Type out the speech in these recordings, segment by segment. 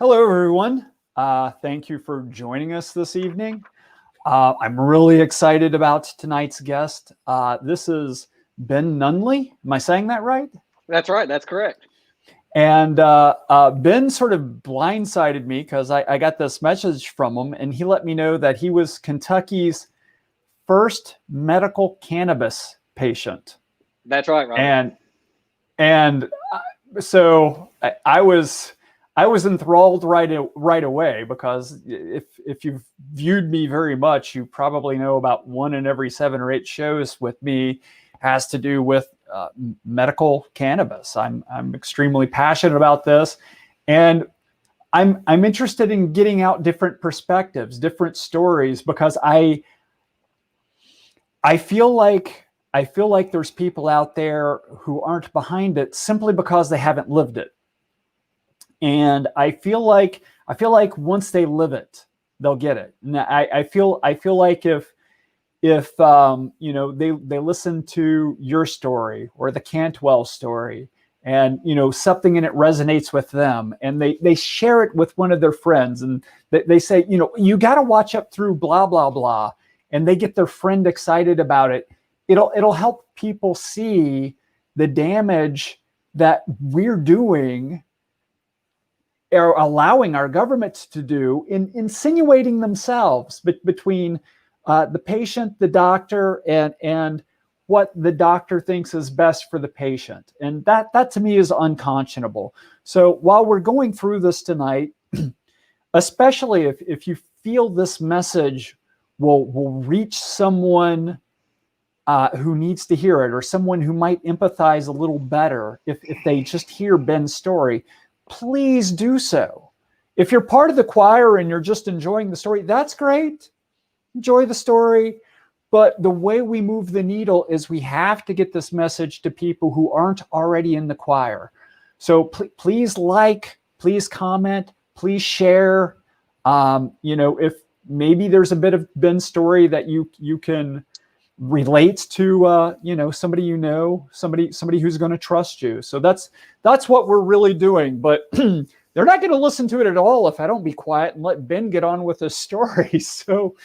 Hello, everyone. Thank you for joining us this evening. I'm really excited about tonight's guest. This is Ben Nunley. Am I saying that right? That's right. That's correct. And Ben sort of blindsided me because I got this message from him, and he let me know that he was Kentucky's first medical cannabis patient. That's right, Robert. So I was enthralled right away, because if you've viewed me very much, you probably know about 1 in every 7 or 8 shows with me has to do with medical cannabis. I'm extremely passionate about this, and I'm interested in getting out different perspectives, different stories, because I feel like there's people out there who aren't behind it simply because they haven't lived it. And I feel like once they live it, they'll get it. And I feel like if they listen to your story or the Cantwell story, and something in it resonates with them, and they share it with one of their friends, and they say, you got to watch up through blah blah blah, and they get their friend excited about it, it'll help people see the damage that we're doing, are allowing our government to do, in insinuating themselves between the patient, the doctor, and what the doctor thinks is best for the patient. And that to me is unconscionable. So while we're going through this tonight, especially if you feel this message will reach someone who needs to hear it, or someone who might empathize a little better if they just hear Ben's story, please do so. If you're part of the choir and you're just enjoying the story, that's great. Enjoy the story. But the way we move the needle is we have to get this message to people who aren't already in the choir. So please please comment, please share. If maybe there's a bit of Ben's story that you can relate to, somebody somebody who's going to trust you. So that's what we're really doing. But they're not going to listen to it at all if I don't be quiet and let Ben get on with his story. So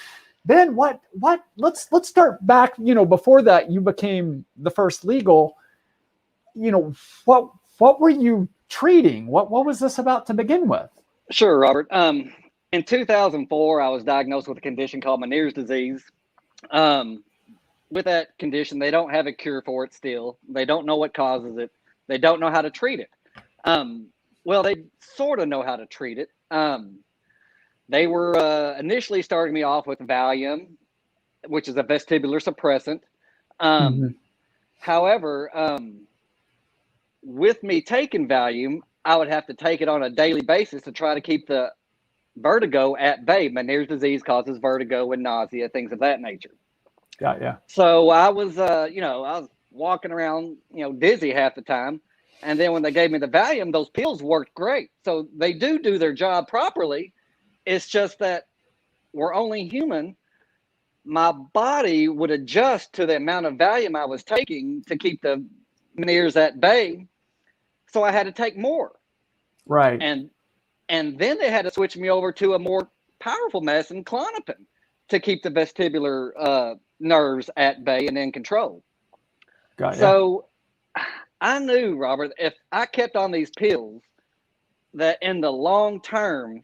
Ben, let's start back. Before that, you became the first legal. What were you treating? What was this about to begin with? Sure, Robert. In 2004, I was diagnosed with a condition called Meniere's disease. With that condition, they don't have a cure for it still. They don't know what causes it. They don't know how to treat it. Well, they sort of know how to treat it. They were initially starting me off with Valium, which is a vestibular suppressant. However, with me taking Valium, I would have to take it on a daily basis to try to keep the vertigo at bay. Meniere's disease causes vertigo and nausea, things of that nature. Yeah. So I was, I was walking around, dizzy half the time. And then when they gave me the Valium, those pills worked great. So they do their job properly. It's just that we're only human. My body would adjust to the amount of Valium I was taking to keep the Meniere's at bay. So I had to take more. Right. And then they had to switch me over to a more powerful medicine, Klonopin, to keep the vestibular nerves at bay and in control. Got ya. So I knew, Robert, if I kept on these pills, that in the long term,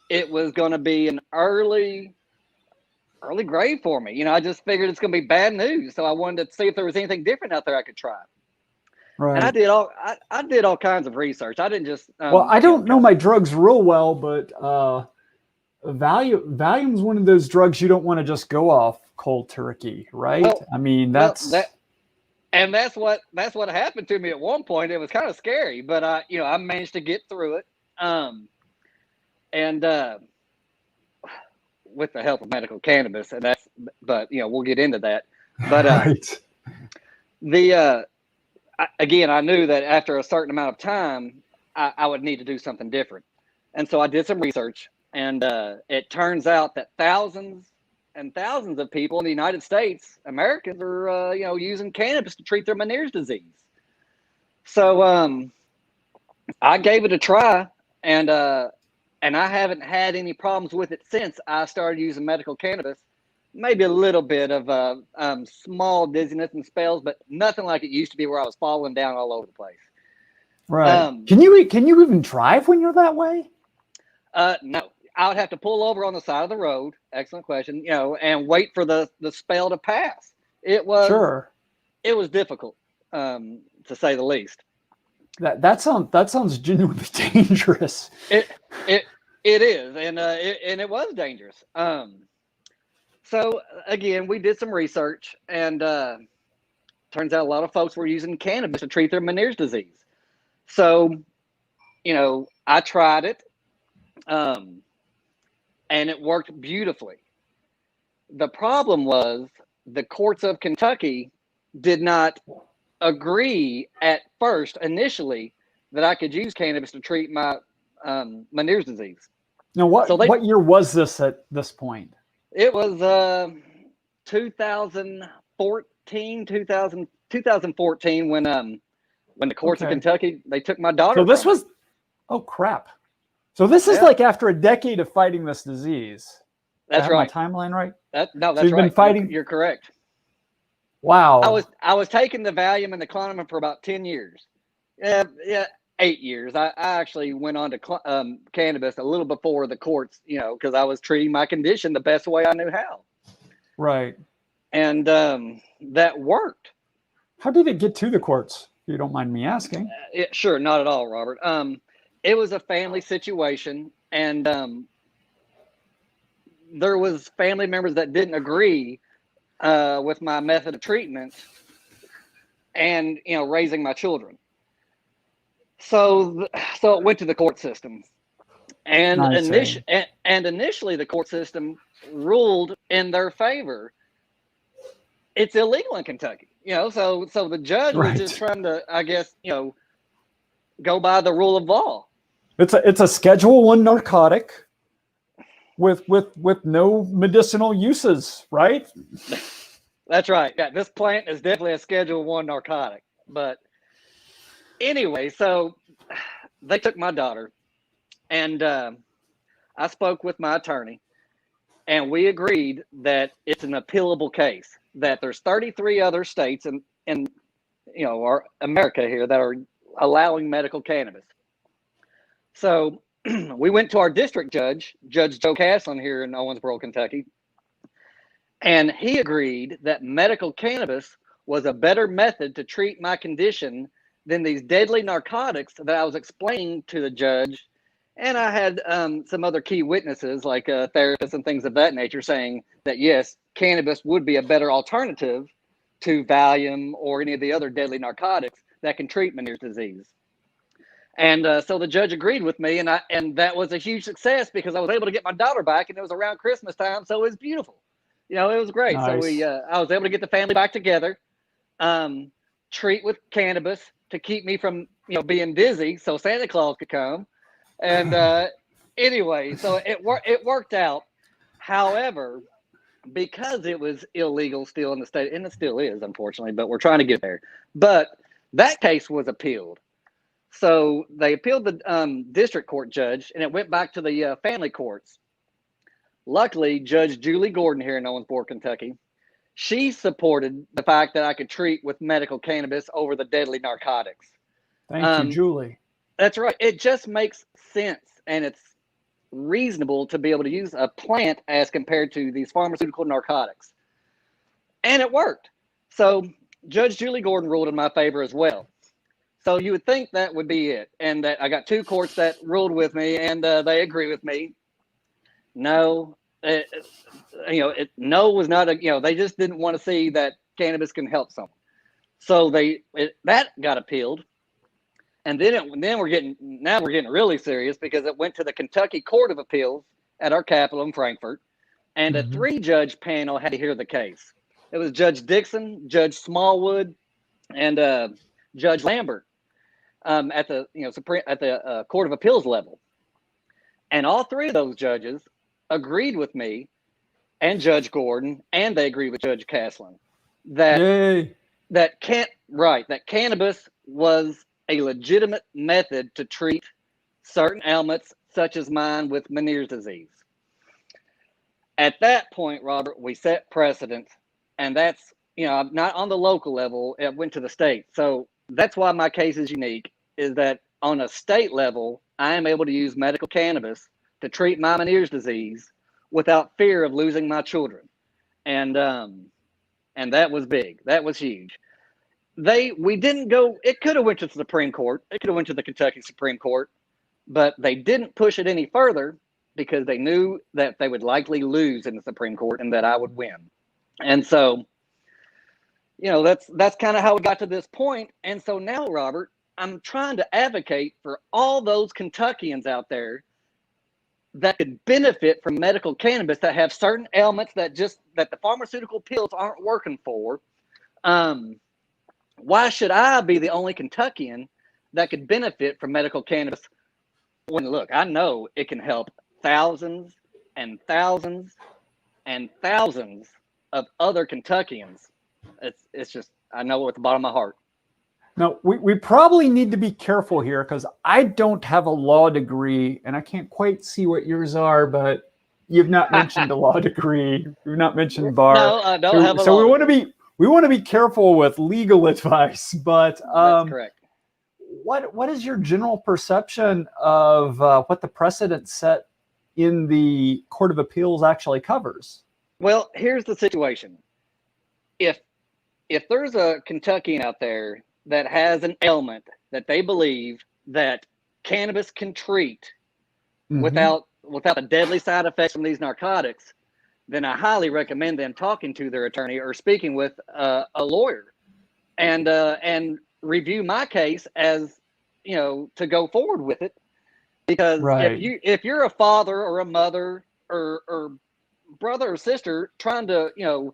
it was going to be an early grave for me. I just figured it's going to be bad news. So I wanted to see if there was anything different out there I could try. Right. And I did all kinds of research. I didn't just well, I don't know my drugs real well, but Valium's one of those drugs you don't want to just go off cold turkey, right? Well, I mean, that's what happened to me at one point. It was kind of scary, but I managed to get through it. And with the help of medical cannabis, but we'll get into that. But right. Again, I knew that after a certain amount of time, I would need to do something different. And so I did some research, and it turns out that thousands and thousands of people in the United States, Americans, are using cannabis to treat their Meniere's disease. So I gave it a try, and and I haven't had any problems with it since I started using medical cannabis. Maybe a little bit of small dizziness and spells, but nothing like it used to be where I was falling down all over the place. Right. Can you even drive when you're that way? No, I would have to pull over on the side of the road. Excellent question. And wait for the spell to pass. It was difficult, to say the least. That sounds genuinely dangerous. It is, and it was dangerous. So again, we did some research, and turns out a lot of folks were using cannabis to treat their Meniere's disease. So, I tried it, and it worked beautifully. The problem was the courts of Kentucky did not agree at first, initially, that I could use cannabis to treat my Meniere's disease. Now, what year was this at this point? It was 2014 when the courts of Kentucky, they took my daughter. So this was, oh crap. So this is like after a decade of fighting this disease. That's right. My timeline right? That's so right. You've been fighting. You're correct. Wow. I was taking the Valium and the Clonopin for about 10 years. Yeah, 8 years. I actually went on to cannabis a little before the courts, because I was treating my condition the best way I knew how. Right. And that worked. How did it get to the courts, if you don't mind me asking? Sure, not at all, Robert. It was a family situation, and there was family members that didn't agree with my method of treatment and, raising my children. So it went to the court system, and initially the court system ruled in their favor. It's illegal in Kentucky, so the judge was just trying to, I guess, go by the rule of law. It's a Schedule I narcotic with no medicinal uses, right? That's right. Yeah, this plant is definitely a Schedule I narcotic. But anyway, so they took my daughter, and I spoke with my attorney, and we agreed that it's an appealable case, that there's 33 other states in our America here that are allowing medical cannabis. So we went to our district judge, Judge Joe Caslin here in Owensboro, Kentucky, and he agreed that medical cannabis was a better method to treat my condition than these deadly narcotics that I was explaining to the judge. And I had some other key witnesses, like therapists and things of that nature, saying that, yes, cannabis would be a better alternative to Valium or any of the other deadly narcotics that can treat Meniere's disease. And so the judge agreed with me, and that was a huge success because I was able to get my daughter back, and it was around Christmas time, so it was beautiful. It was great. Nice. So I was able to get the family back together, treat with cannabis to keep me from being dizzy, so Santa Claus could come. And anyway, so it worked out. However, because it was illegal still in the state, and it still is, unfortunately, but we're trying to get there. But that case was appealed. So they appealed the district court judge, and it went back to the family courts. Luckily, Judge Julie Gordon here in Owensboro, Kentucky, she supported the fact that I could treat with medical cannabis over the deadly narcotics. Thank you, Julie. That's right. It just makes sense, and it's reasonable to be able to use a plant as compared to these pharmaceutical narcotics. And it worked. So Judge Julie Gordon ruled in my favor as well. So you would think that would be it, and that I got two courts that ruled with me, and they agree with me. No, no was not they just didn't want to see that cannabis can help someone. So that got appealed, and then we're getting really serious because it went to the Kentucky Court of Appeals at our capital in Frankfort, and a 3-judge panel had to hear the case. It was Judge Dixon, Judge Smallwood, and Judge Lambert at the Court of Appeals level, and all three of those judges agreed with me and Judge Gordon, and they agreed with Judge Caslin that cannabis was a legitimate method to treat certain ailments, such as mine with Meniere's disease. At that point, Robert, we set precedent, and that's, not on the local level, it went to the state. So that's why my case is unique, is that on a state level, I am able to use medical cannabis to treat my Meniere's disease without fear of losing my children. And that was big. That was huge. We didn't go, it could have went to the Supreme Court. It could have went to the Kentucky Supreme Court, but they didn't push it any further because they knew that they would likely lose in the Supreme Court and that I would win. And so, that's kind of how we got to this point. And so now, Robert, I'm trying to advocate for all those Kentuckians out there that could benefit from medical cannabis that have certain ailments that the pharmaceutical pills aren't working for. Why should I be the only Kentuckian that could benefit from medical cannabis? When, look, I know it can help thousands and thousands and thousands of other Kentuckians. It's just, I know it at the bottom of my heart. Now, we probably need to be careful here because I don't have a law degree and I can't quite see what yours are, but you've not mentioned a law degree. You've not mentioned bar. No, I don't have a so law we want to be careful with legal advice, but That's correct. What is your general perception of what the precedent set in the Court of Appeals actually covers? Well, here's the situation. If there's a Kentuckian out there that has an ailment that they believe that cannabis can treat without the deadly side effects from these narcotics, then I highly recommend them talking to their attorney or speaking with a lawyer and review my case as, to go forward with it. Because if you're a father or a mother or brother or sister trying to,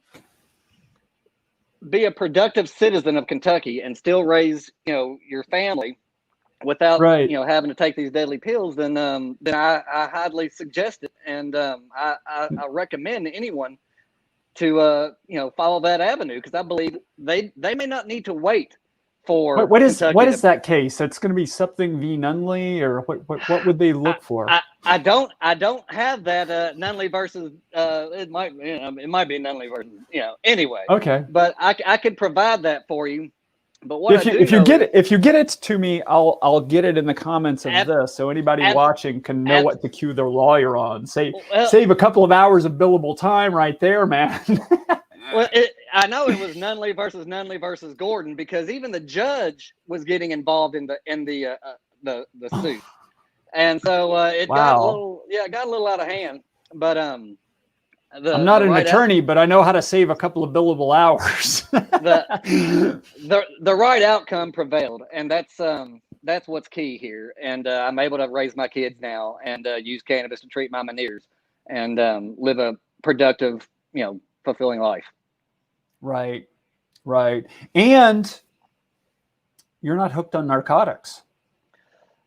be a productive citizen of Kentucky and still raise, your family without, having to take these deadly pills, then I highly suggest it. And I recommend anyone to, follow that avenue, because I believe they may not need to wait for what is that case? It's going to be something v. Nunley, or what would they look for? I don't have that Nunley versus it might be Nunley versus anyway. Okay, but I could provide that for you. But if you get it to me, I'll get it in the comments of this, so anybody watching can know what to cue their lawyer on. Save a couple of hours of billable time right there, man. Well, I know it was Nunley versus Gordon, because even the judge was getting involved in the suit, and so it got a little out of hand. But I'm not an attorney, but I know how to save a couple of billable hours. the right outcome prevailed, and that's what's key here. And I'm able to raise my kids now and use cannabis to treat my Meniere's and live a productive, fulfilling life. Right. And you're not hooked on narcotics.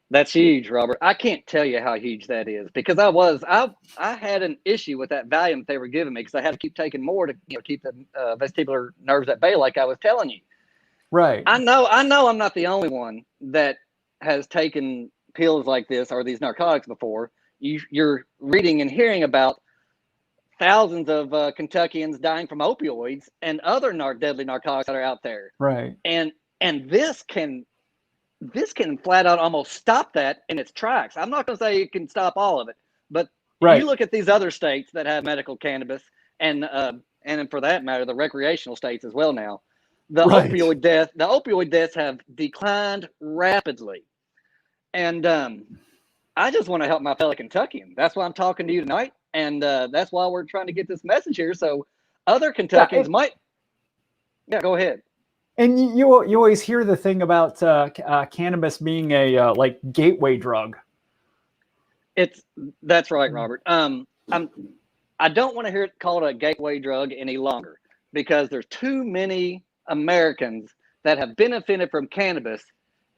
That's huge, Robert. I can't tell you how huge that is, because I had an issue with that Valium they were giving me, because I had to keep taking more to keep the vestibular nerves at bay, like I was telling you. Right. I know I'm not the only one that has taken pills like this or these narcotics before. You're reading and hearing about thousands of Kentuckians dying from opioids and other deadly narcotics that are out there. Right. And this can flat out almost stop that in its tracks. I'm not going to say it can stop all of it, but you look at these other states that have medical cannabis, and for that matter, the recreational states as well now. The opioid deaths have declined rapidly. And I just want to help my fellow Kentuckian. That's why I'm talking to you tonight. And that's why we're trying to get this message here, so other Kentuckians might. Yeah, go ahead. And you always hear the thing about cannabis being a gateway drug. That's right, Robert. I don't want to hear it called a gateway drug any longer, because there's too many Americans that have benefited from cannabis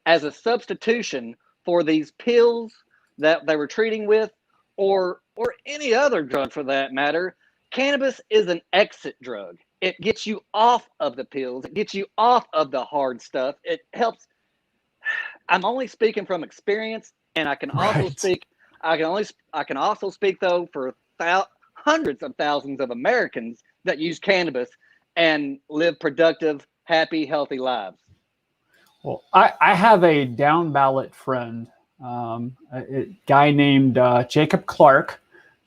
as a substitution for these pills that they were treating with, or any other drug for that matter. Cannabis is an exit drug. It gets you off of the pills. It gets you off of the hard stuff. It helps. I'm only speaking from experience, and I can also speak I can also speak though for hundreds of thousands of Americans that use cannabis and live productive, happy, healthy lives. Well, I have a down ballot friend, a guy named Jacob Clark.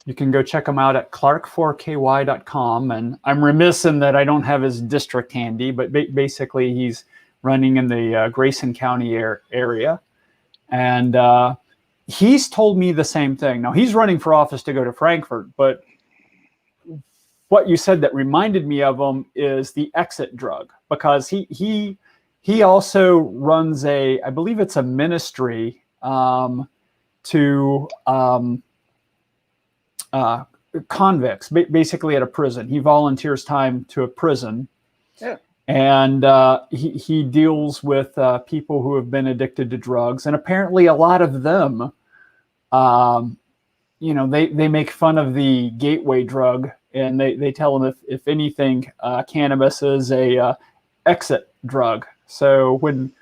You can go check him out at clark4ky.com. And I'm remiss in that I don't have his district handy, but basically he's running in the Grayson County area. And he's told me the same thing. Now, he's running for office to go to Frankfurt, but what you said that reminded me of him is the exit drug, because he also runs I believe it's a ministry to convicts, basically at a prison. He volunteers time to a prison. Yeah. And he deals with people who have been addicted to drugs. And apparently a lot of them, they make fun of the gateway drug. And they tell them, if anything, cannabis is a exit drug. So when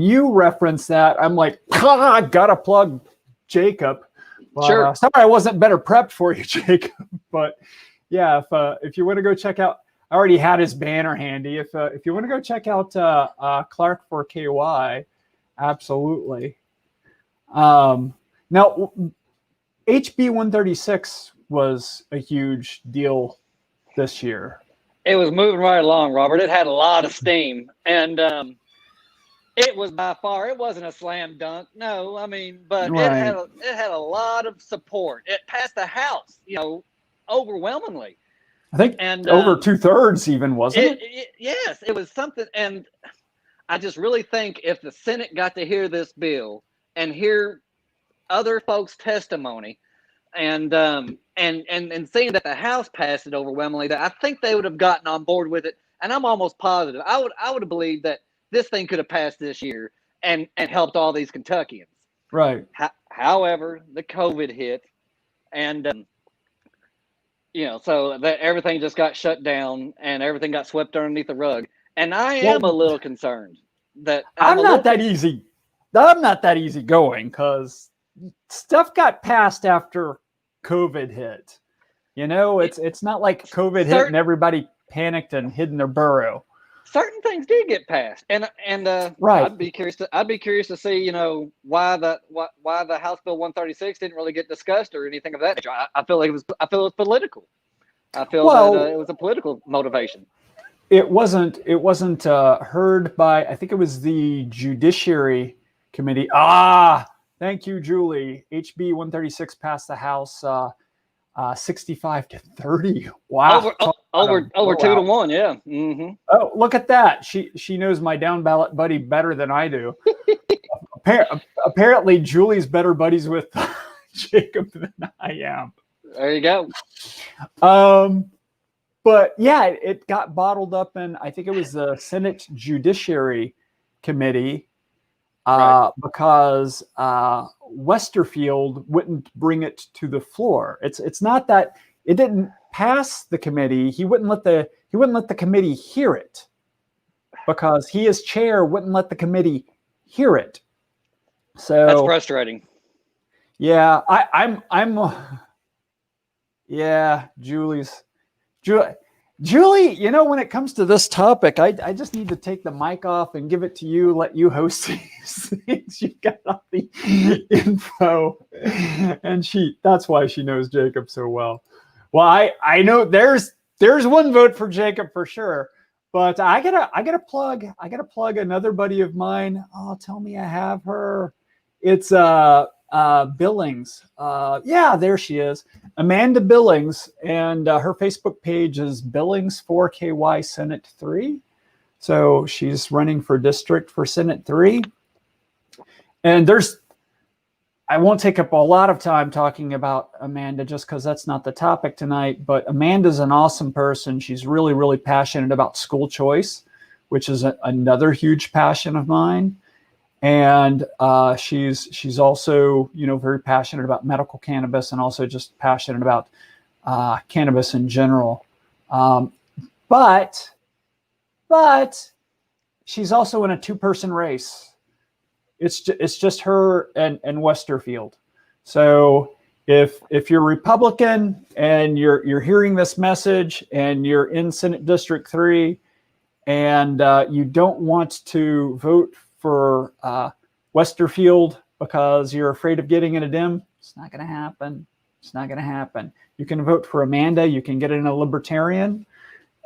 you reference that, I'm like, I gotta plug Jacob. Sure. Sorry, I wasn't better prepped for you, Jacob. But yeah, if you want to go check out, I already had his banner handy. If you want to go check out Clark4KY, absolutely. Now, HB 136 was a huge deal this year. It was moving right along, Robert. It had a lot of steam, and it was by far. It wasn't a slam dunk, no. I mean, but Right. it had a lot of support. It passed the House, overwhelmingly. I think over 2/3 even, wasn't it? Yes, it was something. And I just really think if the Senate got to hear this bill and hear other folks' testimony, and seeing that the House passed it overwhelmingly, that I think they would have gotten on board with it. And I'm almost positive. I would have believed that this thing could have passed this year and helped all these Kentuckians. Right. However, the COVID hit, and so that everything just got shut down and everything got swept underneath the rug. And I am a little concerned that I'm not that easy going, because stuff got passed after COVID hit. It's not like COVID hit and everybody panicked and hid in their burrow. Certain things did get passed, and right. I'd be curious to see why the House Bill 136 didn't really get discussed or anything of that nature. I feel it was political. I feel that it was a political motivation. It wasn't heard by, I think it was the Judiciary Committee. Thank you, Julie. HB 136 passed the House 65-30. Wow. Over 2-1. Yeah. Mm-hmm. Oh, look at that. She knows my down ballot buddy better than I do. Apparently, Julie's better buddies with Jacob than I am. There you go. But yeah, it got bottled up in, I think it was the Senate Judiciary Committee. Right. Because Westerfield wouldn't bring it to the floor. It's not that it didn't pass the committee. He wouldn't let the committee hear it, because he as chair wouldn't let the committee hear it. So that's frustrating. Yeah, Julie, when it comes to this topic, I just need to take the mic off and give it to you, let you host these things. You got all the info. And that's why she knows Jacob so well. Well, I know there's one vote for Jacob for sure, but I gotta plug another buddy of mine. Oh, tell me I have her. It's Billings. There she is. Amanda Billings, and her Facebook page is Billings 4KY Senate 3. So she's running for district for Senate 3. And I won't take up a lot of time talking about Amanda just because that's not the topic tonight, but Amanda's an awesome person. She's really, really passionate about school choice, which is another huge passion of mine. And she's also, very passionate about medical cannabis and also just passionate about cannabis in general. But she's also in a 2-person race. It's just her and Westerfield. So if you're Republican and you're hearing this message and you're in Senate District 3 and you don't want to vote for Westerfield because you're afraid of getting in a Dem, it's not going to happen. It's not going to happen. You can vote for Amanda. You can get in a Libertarian.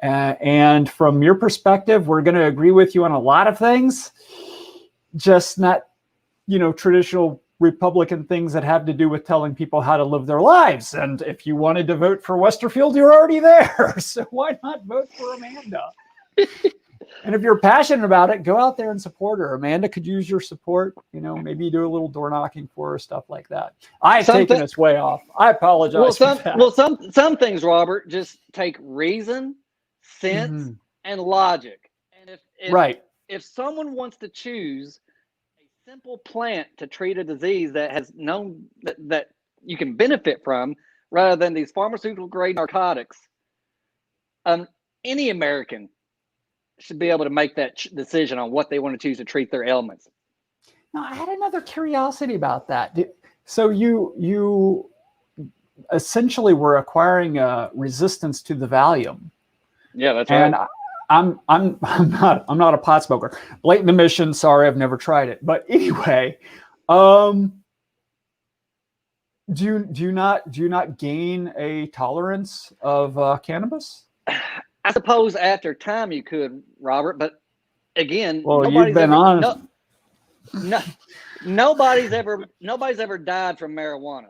And from your perspective, we're going to agree with you on a lot of things, just not, traditional Republican things that have to do with telling people how to live their lives. And if you wanted to vote for Westerfield, you're already there. So why not vote for Amanda? And if you're passionate about it, go out there and support her. Amanda could use your support. Maybe do a little door knocking for her, stuff like that. I've taken us way off. I apologize. Some things, Robert, just take reason, sense, and logic. And if someone wants to choose a simple plant to treat a disease that has known that you can benefit from, rather than these pharmaceutical grade narcotics, any American should be able to make that decision on what they want to choose to treat their ailments. Now, I had another curiosity about that. So you essentially were acquiring a resistance to the Valium. Yeah, that's right. And I'm not a pot smoker. Blatant admission. Sorry, I've never tried it. But anyway, do you not gain a tolerance of cannabis? I suppose after time you could, Robert, but again, you've been honest. Nobody's ever died from marijuana.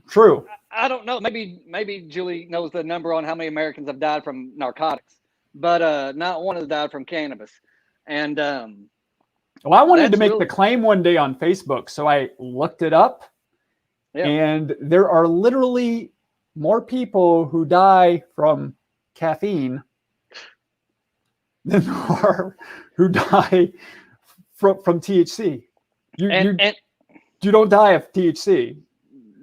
True. I don't know. Maybe Julie knows the number on how many Americans have died from narcotics, but not one has died from cannabis. And I wanted to make the claim one day on Facebook, so I looked it up, and there are literally more people who die from caffeine than there are who die from THC. You don't die of THC.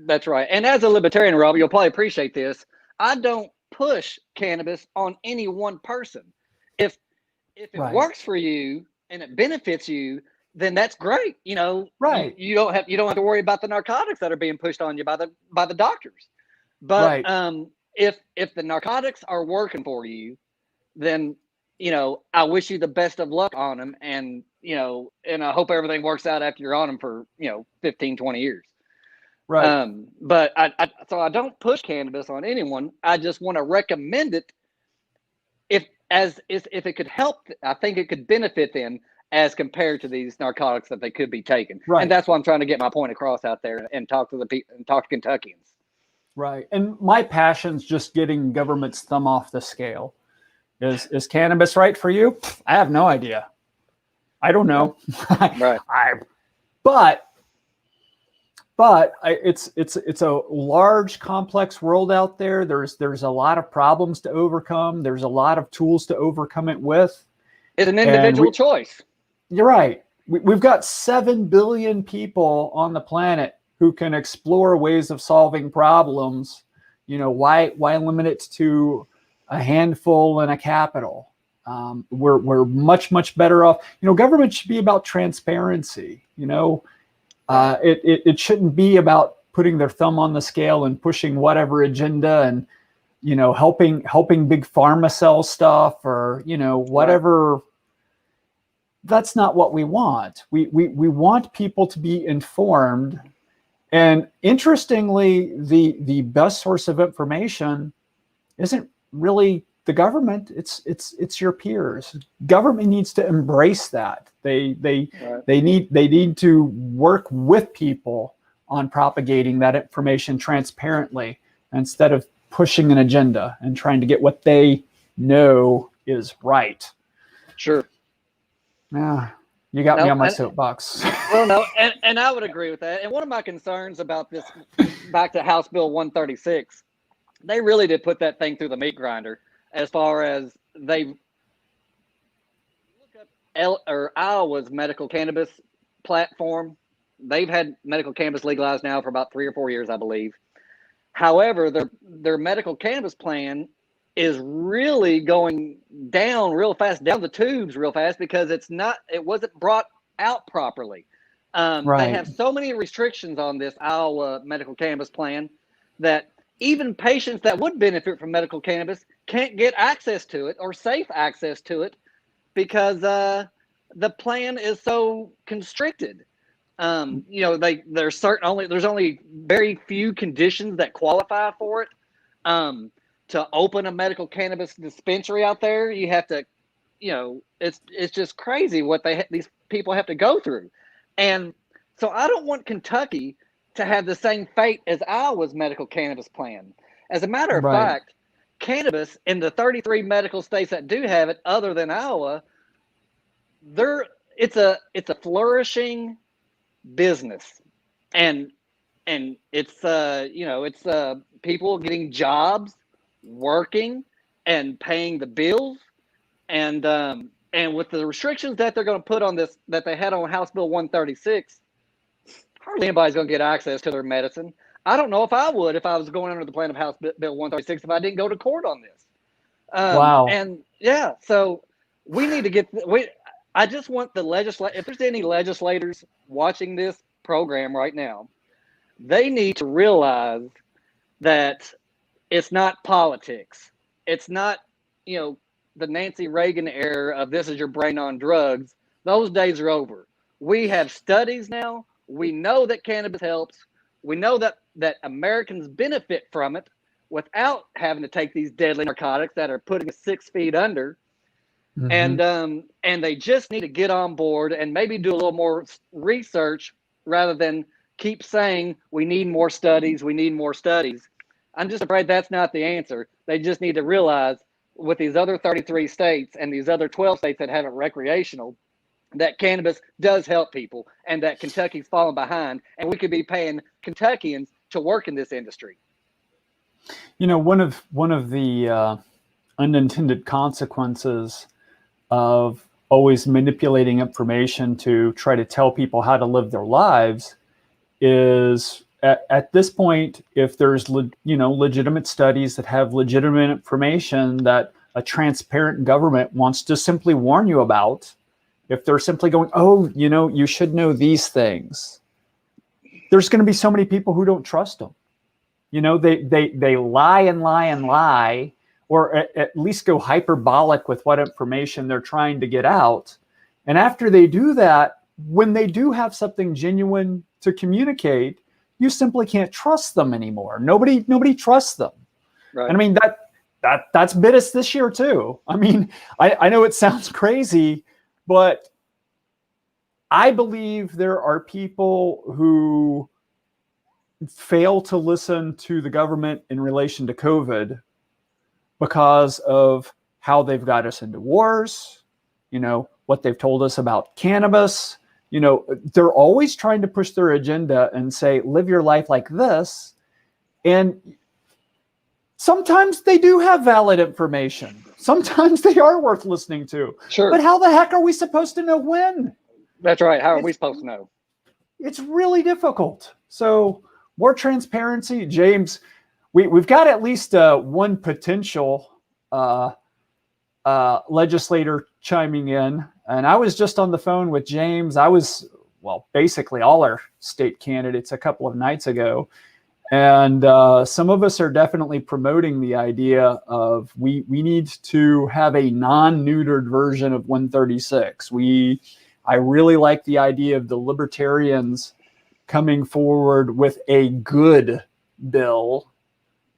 That's right. And as a libertarian, Rob, you'll probably appreciate this. I don't push cannabis on any one person. If it works for you and it benefits you, then that's great. Right. You don't have to worry about the narcotics that are being pushed on you by the doctors. But if the narcotics are working for you, then I wish you the best of luck on them, and I hope everything works out after you're on them for 15, 20 years. Right. But I don't push cannabis on anyone. I just want to recommend it if it could help. I think it could benefit them as compared to these narcotics that they could be taking. Right. And that's why I'm trying to get my point across out there and talk to the people and talk to Kentuckians. Right. And my passion's just getting government's thumb off the scale. Is cannabis right for you? I have no idea. I don't know. Right. But it's a large, complex world out there. There's a lot of problems to overcome. There's a lot of tools to overcome it with. It's an individual choice. You're right. We've got 7 billion people on the planet who can explore ways of solving problems. Why limit it to a handful in a capital? We're much better off. Government should be about transparency. It shouldn't be about putting their thumb on the scale and pushing whatever agenda and helping big pharma sell stuff or whatever. Right. That's not what we want. We want people to be informed. And interestingly, the best source of information isn't really the government. It's your peers. Government needs to embrace that. They need to work with people on propagating that information transparently instead of pushing an agenda and trying to get what they know is right. Sure. Yeah. You got me on my soapbox. Well, no, and I would agree with that. And one of my concerns about this, back to House Bill 136, they really did put that thing through the meat grinder as far as they look up Iowa's medical cannabis platform. They've had medical cannabis legalized now for about 3 or 4 years, I believe. However, their medical cannabis plan is really going down real fast, down the tubes real fast, because it wasn't brought out properly. They Right. have so many restrictions on this Iowa medical cannabis plan that even patients that would benefit from medical cannabis can't get access to it or safe access to it because the plan is so constricted. There's only very few conditions that qualify for it. To open a medical cannabis dispensary out there, you have to, it's just crazy what these people have to go through. And so I don't want Kentucky to have the same fate as Iowa's medical cannabis plan. As a matter of Right. fact, cannabis in the 33 medical states that do have it, other than Iowa, it's a flourishing business, and it's people getting jobs, working, and paying the bills, and with the restrictions that they're going to put on this, that they had on House Bill 136, hardly anybody's going to get access to their medicine. I don't know if I would if I was going under the plan of House Bill 136 if I didn't go to court on this. Wow. And yeah, so we need to get. I just want the legislature. If there's any legislators watching this program right now, they need to realize that it's not politics. It's not, the Nancy Reagan era of this is your brain on drugs. Those days are over. We have studies now. We know that cannabis helps. We know that Americans benefit from it without having to take these deadly narcotics that are putting us 6 feet under. Mm-hmm. And they just need to get on board and maybe do a little more research rather than keep saying we need more studies. We need more studies. I'm just afraid that's not the answer. They just need to realize with these other 33 states and these other 12 states that have it recreational, that cannabis does help people and that Kentucky's falling behind, and we could be paying Kentuckians to work in this industry. One of the unintended consequences of always manipulating information to try to tell people how to live their lives is at this point, if there's legitimate studies that have legitimate information that a transparent government wants to simply warn you about, if they're simply going, oh, you should know these things, there's going to be so many people who don't trust them. They lie and lie and lie, or at least go hyperbolic with what information they're trying to get out. And after they do that, when they do have something genuine to communicate, you simply can't trust them anymore. Nobody trusts them. Right. And I mean, that's bit us this year too. I mean, I know it sounds crazy, but I believe there are people who fail to listen to the government in relation to COVID because of how they've got us into wars, what they've told us about cannabis. They're always trying to push their agenda and say, live your life like this. And sometimes they do have valid information. Sometimes they are worth listening to. Sure. But how the heck are we supposed to know when? That's right. How are we supposed to know? It's really difficult. So more transparency. James, we've got at least one potential legislator chiming in. And I was just on the phone with James. Basically all our state candidates a couple of nights ago. And some of us are definitely promoting the idea of we need to have a non-neutered version of 136. I really like the idea of the Libertarians coming forward with a good bill.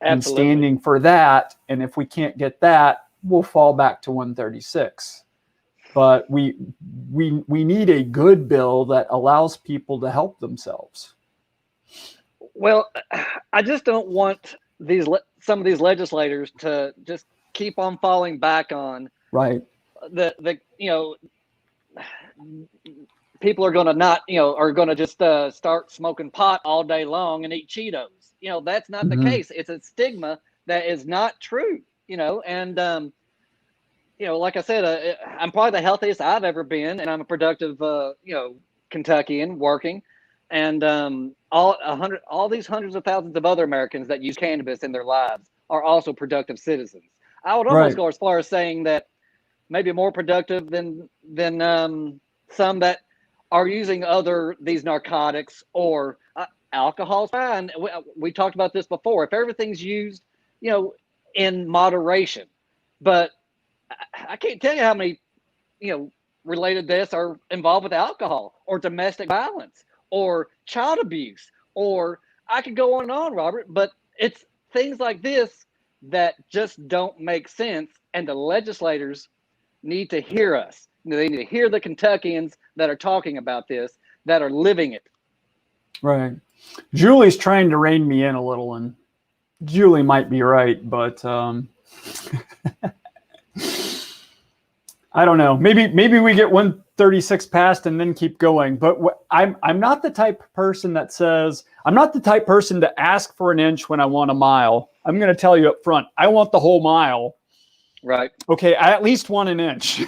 Absolutely. And standing for that. And if we can't get that, we'll fall back to 136. But we need a good bill that allows people to help themselves. Well, I just don't want some of these legislators to just keep on falling back on right. People are going to just start smoking pot all day long and eat Cheetos. That's not the case. It's a stigma that is not true. And like I said, I'm probably the healthiest I've ever been, and I'm a productive, Kentuckian working. And all these hundreds of thousands of other Americans that use cannabis in their lives are also productive citizens. I would almost go as far as saying that maybe more productive than some that are using these narcotics or alcohol's fine. We talked about this before. If everything's used, in moderation, but I can't tell you how many, related deaths are involved with alcohol or domestic violence or child abuse, or I could go on and on, Robert, but it's things like this that just don't make sense. And the legislators need to hear us. They need to hear the Kentuckians that are talking about this, that are living it. Right. Julie's trying to rein me in a little, and Julie might be right, but I don't know. Maybe we get 136 passed and then keep going. But I'm not the type of person that says, I'm not the type person to ask for an inch when I want a mile. I'm going to tell you up front, I want the whole mile. Right. Okay, I at least want an inch.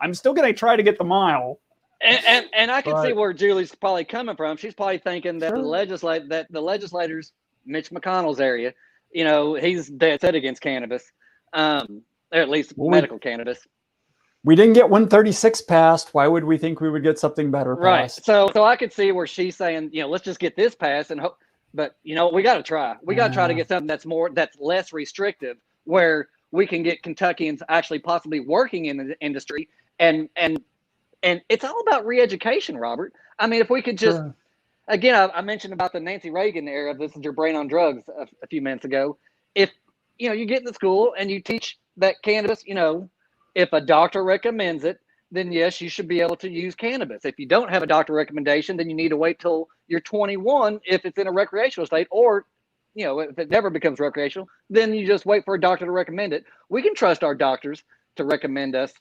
I'm still going to try to get the mile. And I can see where Julie's probably coming from. She's probably thinking that the legislators, Mitch McConnell's area, he's dead set against cannabis, or at least medical cannabis. We didn't get 136 passed. Why would we think we would get something better passed? Right. So I could see where she's saying, let's just get this passed and hope. But we got to try. We got to try to get something that's less restrictive, where we can get Kentuckians actually possibly working in the industry, and it's all about re-education, Robert. I mean, if we could just, again, I mentioned about the Nancy Reagan era. This is your brain on drugs a few minutes ago. If you get into school and you teach that cannabis, if a doctor recommends it, then yes, you should be able to use cannabis. If you don't have a doctor recommendation, then you need to wait till you're 21 if it's in a recreational state, or if it never becomes recreational, then you just wait for a doctor to recommend it. We can trust our doctors to recommend us,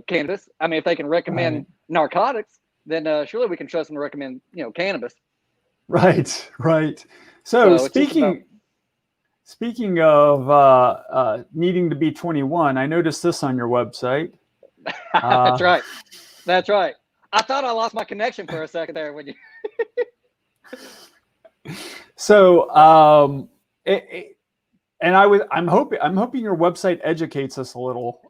cannabis. I mean, if they can recommend narcotics, then surely we can trust them to recommend, cannabis. Right. So speaking of needing to be 21, I noticed this on your website. That's right. I thought I lost my connection for a second there when you. So, I'm hoping your website educates us a little.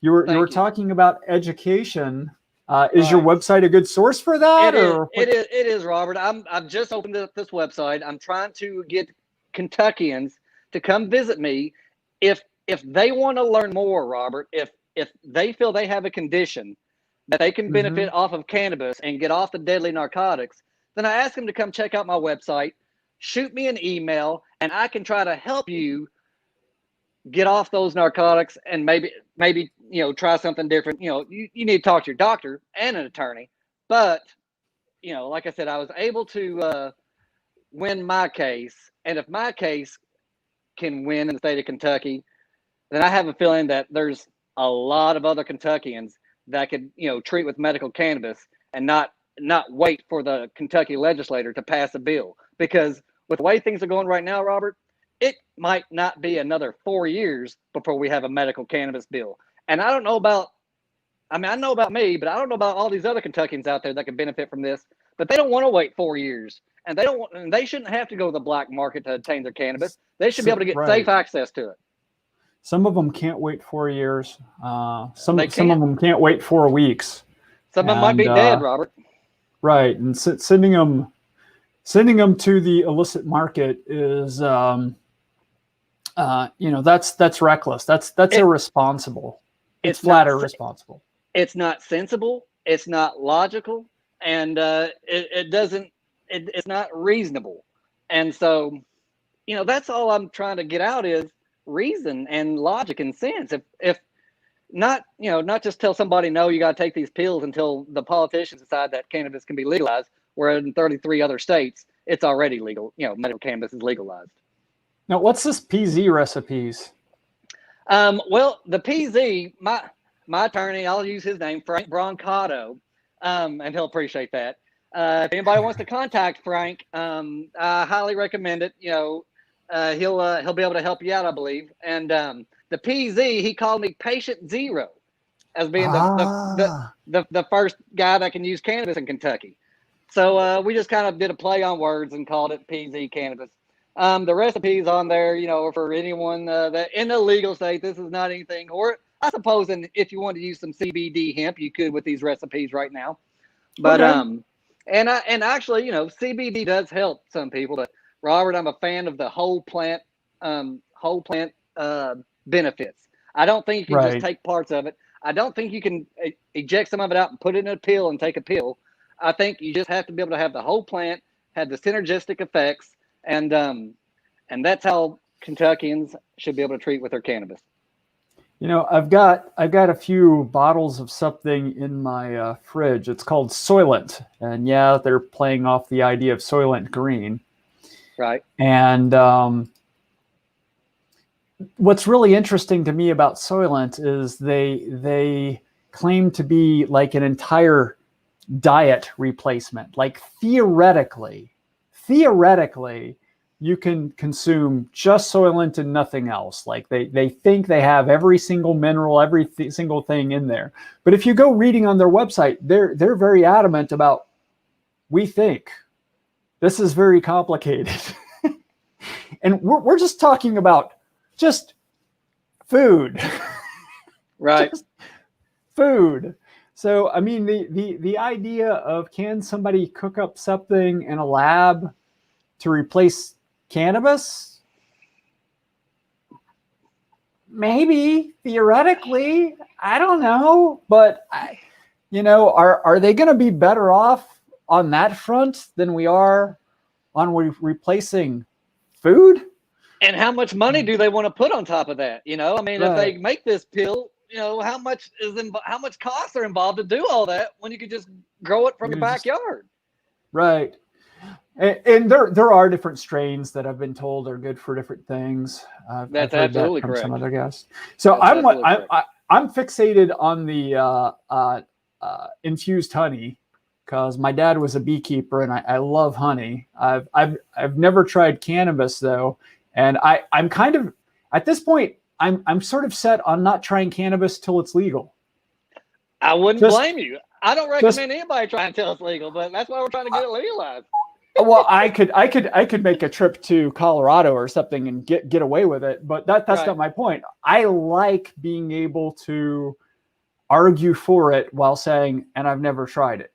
You were talking about education. Is your website a good source for that? It is, Robert. I've just opened up this website. I'm trying to get Kentuckians to come visit me if they want to learn more, Robert. If they feel they have a condition that they can benefit off of cannabis and get off the deadly narcotics, then I ask them to come check out my website, shoot me an email, and I can try to help you get off those narcotics and maybe try something different. You need to talk to your doctor and an attorney. But, like I said, I was able to win my case. And if my case can win in the state of Kentucky, then I have a feeling that there's a lot of other Kentuckians that could, treat with medical cannabis and not wait for the Kentucky legislator to pass a bill. Because with the way things are going right now, Robert, it might not be another 4 years before we have a medical cannabis bill. And I don't know about, I know about me, but I don't know about all these other Kentuckians out there that can benefit from this. But they don't want to wait 4 years, and they shouldn't have to go to the black market to obtain their cannabis. They should be able to get safe access to it. Some of them can't wait 4 years. Some of them can't wait 4 weeks. Some of them might be dead, Robert. Right, and sending them to the illicit market is, that's reckless. That's irresponsible. It's flat irresponsible. It's not sensible. It's not logical, and it's not reasonable. And so, that's all I'm trying to get out is reason and logic and sense. If not, not just tell somebody, no, you got to take these pills until the politicians decide that cannabis can be legalized, where in 33 other states, it's already legal. Medical cannabis is legalized. Now, what's this PZ recipes? Well, the PZ, my attorney, I'll use his name, Frank Brancato, and he'll appreciate that. If anybody wants to contact Frank, I highly recommend it. He'll be able to help you out, I believe. And the PZ, he called me Patient Zero as being the first guy that can use cannabis in Kentucky. So we just kind of did a play on words and called it PZ Cannabis. The recipes on there, for anyone that in the legal state, this is not anything. Or I suppose if you want to use some CBD hemp, you could with these recipes right now. But Okay. and actually, CBD does help some people. But Robert, I'm a fan of the whole plant benefits. I don't think you can just Right. take parts of it. I don't think you can eject some of it out and put it in a pill and take a pill. I think you just have to be able to have the whole plant, have the synergistic effects, and that's how Kentuckians should be able to treat with their cannabis. I've got a few bottles of something in my fridge. It's called Soylent, and yeah, they're playing off the idea of Soylent Green. Right. And what's really interesting to me about Soylent is they claim to be like an entire diet replacement. Like theoretically, you can consume just Soylent and nothing else. Like they think they have every single mineral, single thing in there. But if you go reading on their website, they're very adamant about, we think this is very complicated. And we're just talking about just food. Right. Just food. So, I mean, the idea of, can somebody cook up something in a lab to replace cannabis? Maybe, theoretically. I don't know. But, are they going to be better off on that front than we are on replacing food? And how much money do they want to put on top of that? I mean, if they make this pill, how much costs are involved to do all that when you could just grow it from your backyard? Right. And there are different strains that I've been told are good for different things. That's I've heard absolutely that from correct. some other guests. So I'm fixated on the infused honey, because my dad was a beekeeper and I love honey. I've never tried cannabis though, and I'm kind of, at this point, I'm sort of set on not trying cannabis till it's legal. I wouldn't blame you. I don't recommend anybody try until it's legal, but that's why we're trying to get it legalized. Well, I could make a trip to Colorado or something and get away with it, but that's right. Not my point. I like being able to argue for it while saying, and I've never tried it,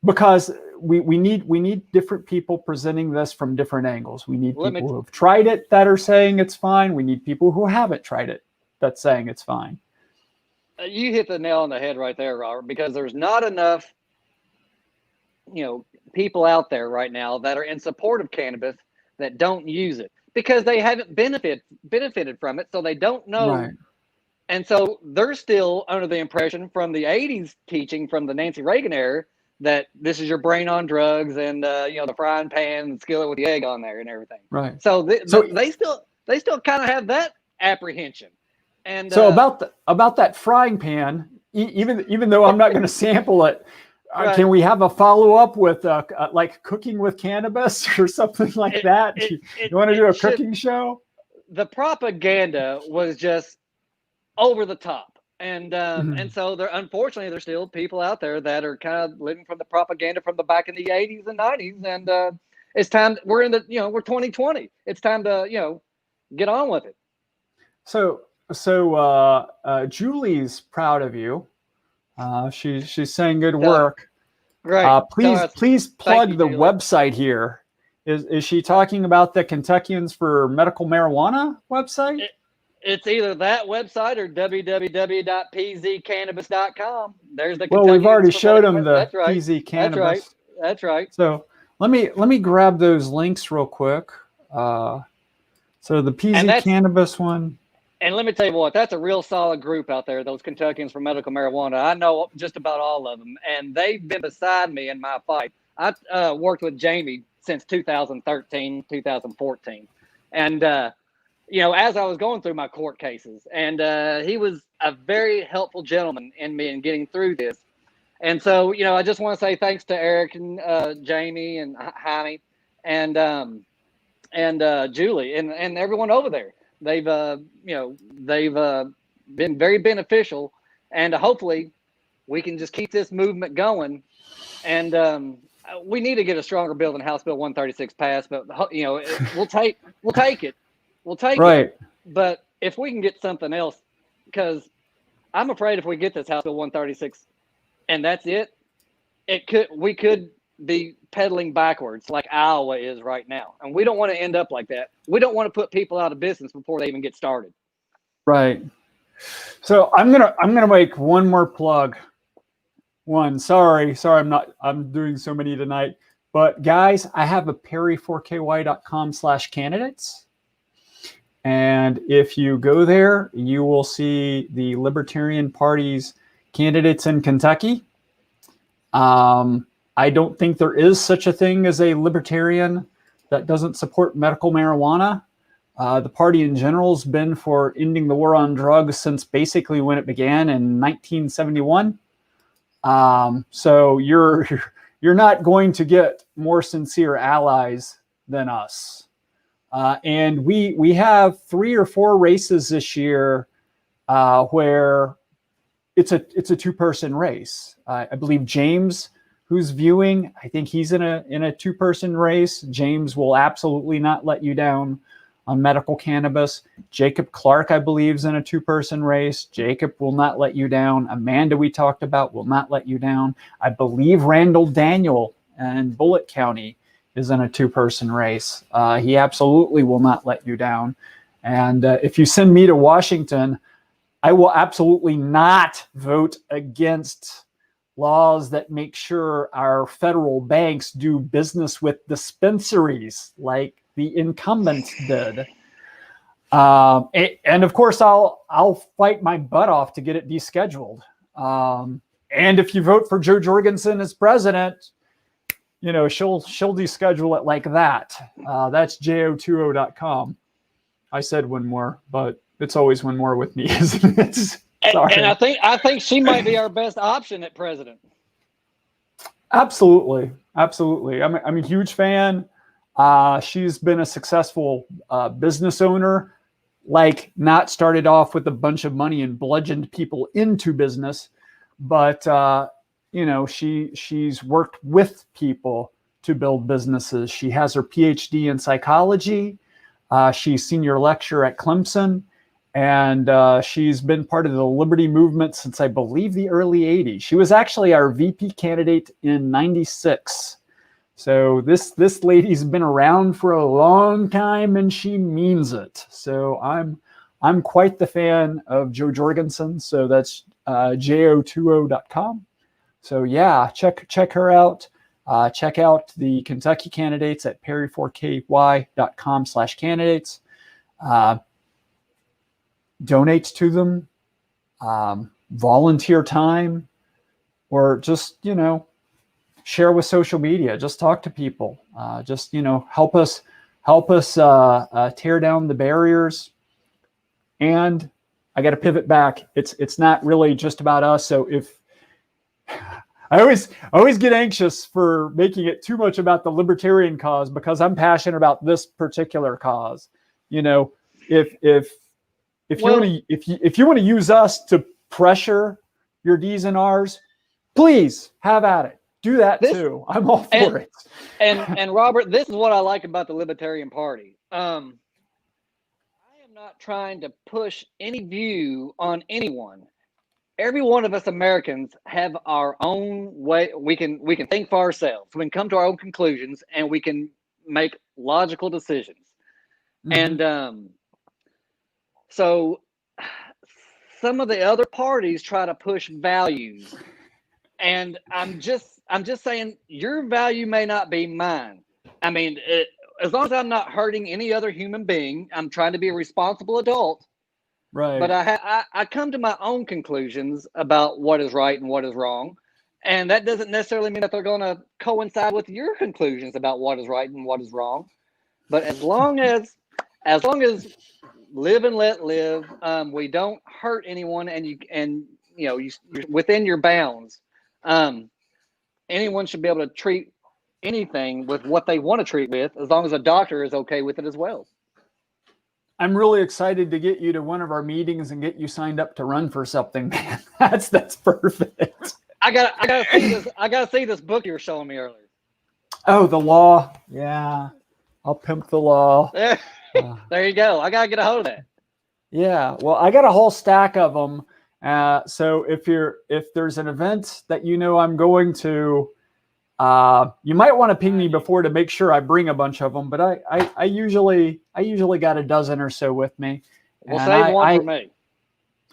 because we need different people presenting this from different angles. We need people who have tried it that are saying it's fine. We need people who haven't tried it that's saying it's fine. You hit the nail on the head right there, Robert, because there's not enough, people out there right now that are in support of cannabis that don't use it because they haven't benefited from it, so they don't know. Right. And so they're still under the impression from the 80s teaching from the Nancy Reagan era that this is your brain on drugs and the frying pan and skillet with the egg on there and everything. Right. So they still kind of have that apprehension. And so about that frying pan, even though I'm not going to sample it, right. Can we have a follow up with like cooking with cannabis or something like that? You want to do a cooking show? The propaganda was just over the top. And and so unfortunately there's still people out there that are kind of living from the propaganda from the back in the 80s and 90s. And it's time. We're 2020. It's time to get on with it. So Julie's proud of you. She's saying good work. Right. Please plug the website here. Is she talking about the Kentuckians for Medical Marijuana website? It's either that website or www.pzcannabis.com. There's the. Well, we've already showed them the PZ Cannabis. That's right. So let me grab those links real quick. So the PZ Cannabis one. And let me tell you what, that's a real solid group out there, those Kentuckians for Medical Marijuana. I know just about all of them, and they've been beside me in my fight. I worked with Jamie since 2013, 2014. And, as I was going through my court cases, and he was a very helpful gentleman in getting through this. And so, I just want to say thanks to Eric and Jamie and Jaime and Julie and everyone over there. They've been very beneficial, and hopefully we can just keep this movement going. And we need to get a stronger bill than House Bill 136 passed, but we'll take it. We'll take it. But if we can get something else, because I'm afraid if we get this House Bill 136 and that's it, we could be pedaling backwards like Iowa is right now, and we don't want to end up like that. We don't want to put people out of business before they even get started. Right. So I'm gonna make one more plug. Sorry, I'm doing so many tonight. But guys, I have a perry4ky.com/candidates. And if you go there, you will see the Libertarian Party's candidates in Kentucky. I don't think there is such a thing as a libertarian that doesn't support medical marijuana. The party in general has been for ending the war on drugs since basically when it began in 1971. So you're not going to get more sincere allies than us. And we have 3 or 4 races this year where it's a 2-person race. I believe James, who's viewing, I think he's in a 2-person race. James will absolutely not let you down on medical cannabis. Jacob Clark, I believe, is in a 2-person race. Jacob will not let you down. Amanda, we talked about, will not let you down. I believe Randall Daniel in Bullitt County is in a 2-person race. He absolutely will not let you down. And if you send me to Washington, I will absolutely not vote against laws that make sure our federal banks do business with dispensaries like the incumbents did. And of course, I'll fight my butt off to get it descheduled. And if you vote for Jo Jorgensen as president, you know, she'll deschedule it like that. That's jo20.com. I said one more, but it's always one more with me, isn't it? Sorry. And I think she might be our best option at president. Absolutely. I'm a huge fan. She's been a successful business owner, like not started off with a bunch of money and bludgeoned people into business, but you know, she's worked with people to build businesses. She has her PhD in psychology. She's senior lecturer at Clemson, and she's been part of the Liberty movement since I believe the early 80s. She was actually our VP candidate in 96. So this lady's been around for a long time, and she means it. So I'm quite the fan of Jo Jorgensen. So that's jo20.com. So yeah, check her out. Check out the Kentucky candidates at perry4ky.com/candidates. Donate to them, volunteer time, or just, you know, share with social media. Just talk to people. Just, you know, help us tear down the barriers. And I got to pivot back. It's not really just about us. So if I always get anxious for making it too much about the libertarian cause, because I'm passionate about this particular cause. You know, if you want to use us to pressure your D's and R's, please have at it. Do that too. I'm all for it. And Robert, this is what I like about the Libertarian Party. I am not trying to push any view on anyone. Every one of us Americans have our own way. We can think for ourselves. We can come to our own conclusions, and we can make logical decisions. Mm-hmm. And so some of the other parties try to push values, and I'm just saying your value may not be mine. I mean, as long as I'm not hurting any other human being, I'm trying to be a responsible adult. Right. But I come to my own conclusions about what is right and what is wrong. And that doesn't necessarily mean that they're going to coincide with your conclusions about what is right and what is wrong. But as long as live and let live, we don't hurt anyone, and you're within your bounds. Anyone should be able to treat anything with what they want to treat with, as long as a doctor is okay with it as well. I'm really excited to get you to one of our meetings and get you signed up to run for something, man. That's perfect. I gotta see this book you were showing me earlier. Oh, the law. Yeah. I'll pimp the law. There you go. I gotta get a hold of that. Yeah. Well, I got a whole stack of them. So if there's an event that you know I'm going to, You might want to ping me before to make sure I bring a bunch of them, but I usually got a dozen or so with me. We'll save one for me.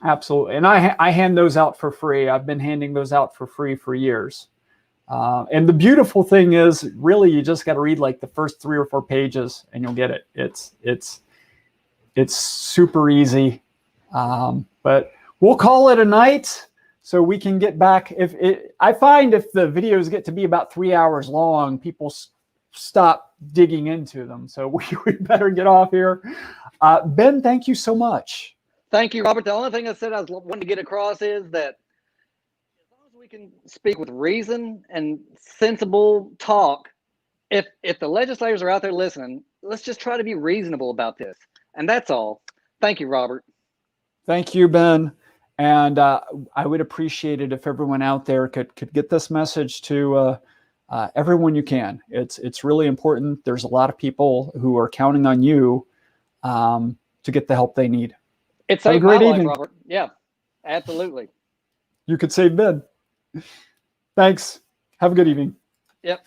Absolutely. And I hand those out for free. I've been handing those out for free for years. And the beautiful thing is, really, you just got to read like the first 3 or 4 pages and you'll get it. It's super easy. But we'll call it a night so we can get back. I find if the videos get to be about 3 hours long, people stop digging into them. So we better get off here. Ben, thank you so much. Thank you, Robert. The only thing I said I was wanting to get across is that as long as we can speak with reason and sensible talk, if the legislators are out there listening, let's just try to be reasonable about this. And that's all. Thank you, Robert. Thank you, Ben. And I would appreciate it if everyone out there could get this message to everyone you can. It's really important. There's a lot of people who are counting on you to get the help they need. It saved my life, Robert. Yeah, absolutely. You could save Ben. Thanks. Have a good evening. Yep.